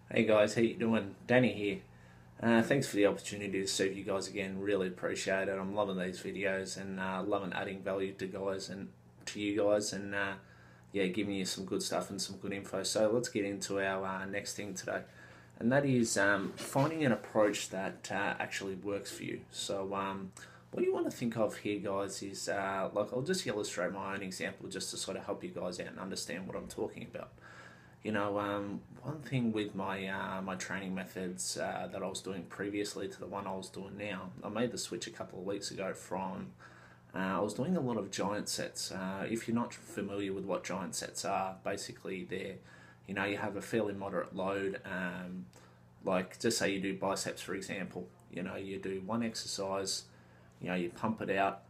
Hey guys, how you doing? Danny here. Thanks for the opportunity to serve you guys again. Really appreciate it. I'm loving these videos and loving adding value to guys and to you guys and yeah, giving you some good stuff and some good info. So let's get into our next thing today, and that is finding an approach that actually works for you. So what you want to think of here, guys, is like I'll just illustrate my own example just to sort of help you guys out and understand what I'm talking about. One thing with my training methods that I was doing previously to the one I was doing now, I made the switch a couple of weeks ago from I was doing a lot of giant sets. If you're not familiar with what giant sets are, basically you have a fairly moderate load. Like just say you do biceps, for example. You do one exercise, you pump it out,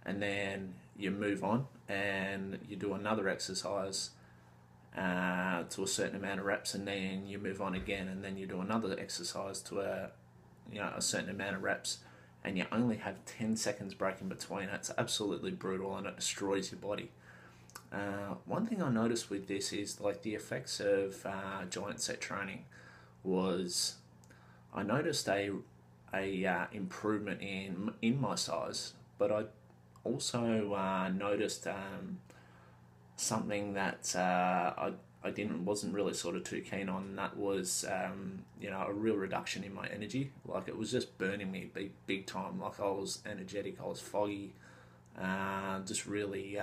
and then you move on, and you do another exercise to a certain amount of reps, and then you move on again, and then you do another exercise to a certain amount of reps, and you only have 10 seconds break in between. It's absolutely brutal and it destroys your body. One thing I noticed with this is like the effects of giant set training was I noticed a improvement in my size, but I also noticed something that I didn't wasn't really sort of too keen on. That was a real reduction in my energy. Like it was just burning me big time. Like I was energetic, I was foggy, just really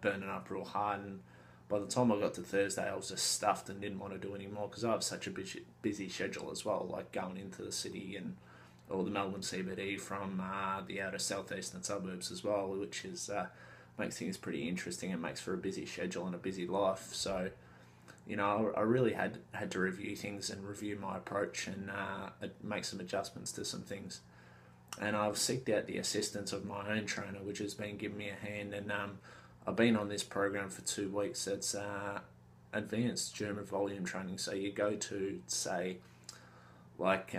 burning up real hard. And by the time I got to Thursday, I was just stuffed and didn't want to do any more because I have such a busy schedule as well. Like going into the city and or the Melbourne CBD from the outer southeastern suburbs as well, which is makes things pretty interesting. It makes for a busy schedule and a busy life. So, I really had to review things and review my approach and make some adjustments to some things. And I've seeked out the assistance of my own trainer, which has been giving me a hand. And I've been on this program for 2 weeks. It's advanced German volume training. So you go to say like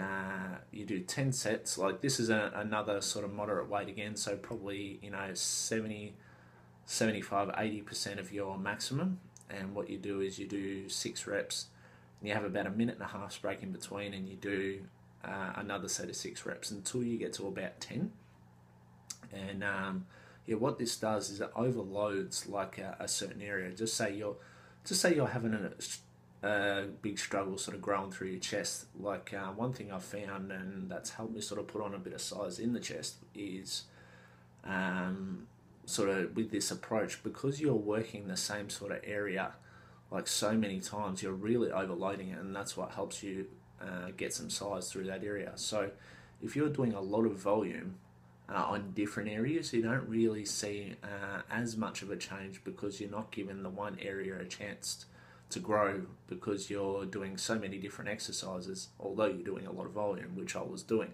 you do 10 sets. Like this is another sort of moderate weight again. So probably 75-80% of your maximum. And what you do is you do 6 reps, and you have about a minute and a half break in between, and you do another set of 6 reps until you get to about 10. And yeah, what this does is it overloads like a certain area. Just say you're having a big struggle sort of growing through your chest. Like one thing I've found, and that's helped me sort of put on a bit of size in the chest, is sort of with this approach, because you're working the same sort of area like so many times, you're really overloading it, and that's what helps you get some size through that area. So if you're doing a lot of volume on different areas, you don't really see as much of a change because you're not giving the one area a chance to grow because you're doing so many different exercises, although you're doing a lot of volume, which I was doing.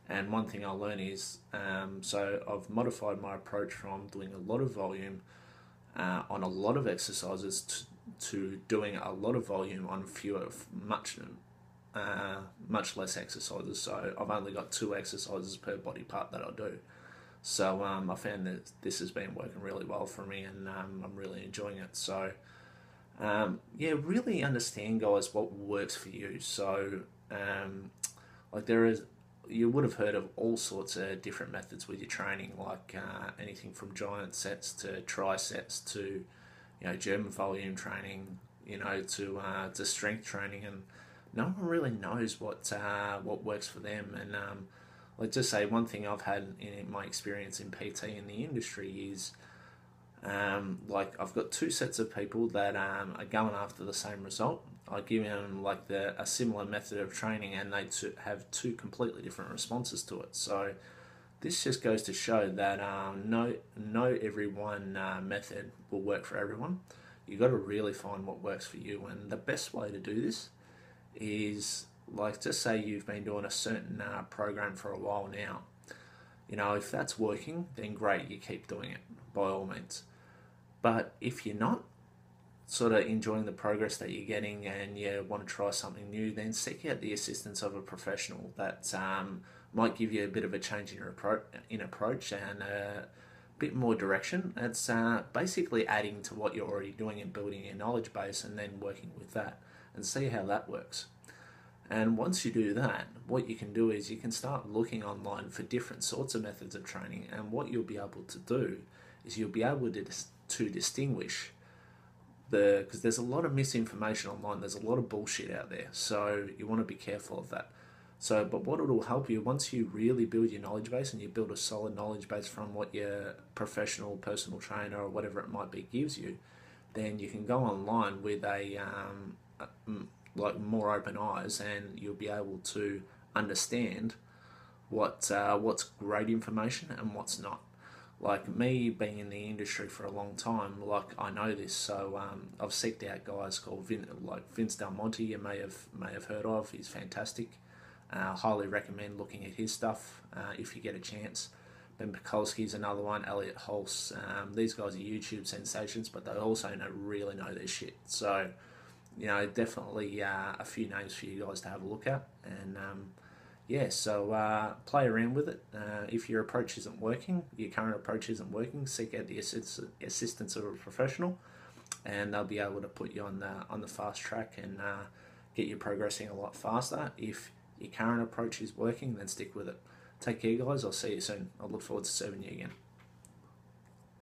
And one thing I learned is, so I've modified my approach from doing a lot of volume on a lot of exercises to doing a lot of volume on fewer, much less exercises. So I've only got 2 exercises per body part that I do. So I found that this has been working really well for me, and I'm really enjoying it. So yeah, really understand, guys, what works for you. So like there is you would have heard of all sorts of different methods with your training, like anything from giant sets to tri-sets to German volume training, to strength training, and no one really knows what works for them. And let's just say one thing I've had in my experience in PT in the industry is like I've got 2 sets of people that are going after the same result. I give them like a similar method of training, and they have 2 completely different responses to it. So this just goes to show that no every one method will work for everyone. You've got to really find what works for you, and the best way to do this is like just say you've been doing a certain program for a while now. If that's working, then great, you keep doing it by all means. But if you're not sort of enjoying the progress that you're getting and you want to try something new, then seek out the assistance of a professional that might give you a bit of a change in your approach and a bit more direction. It's basically adding to what you're already doing and building your knowledge base and then working with that and see how that works. And once you do that, what you can do is you can start looking online for different sorts of methods of training. And what you'll be able to do is you'll be able to distinguish because there's a lot of misinformation online. There's a lot of bullshit out there. So you want to be careful of that. So, but what it'll help you once you really build your knowledge base and you build a solid knowledge base from what your professional personal trainer or whatever it might be gives you, then you can go online with like more open eyes, and you'll be able to understand what's great information and what's not. Like me being in the industry for a long time, like I know this. So I've seeked out guys called Vince Del Monte. You may have heard of. He's fantastic. Highly recommend looking at his stuff if you get a chance. Ben Pekulski's another one. Elliot Hulse. These guys are YouTube sensations, but they also really know their shit. So definitely a few names for you guys to have a look at. And so play around with it. If your approach isn't working, your current approach isn't working, seek out the assistance of a professional, and they'll be able to put you on the fast track and get you progressing a lot faster. If your current approach is working, then stick with it. Take care, guys. I'll see you soon. I look forward to serving you again.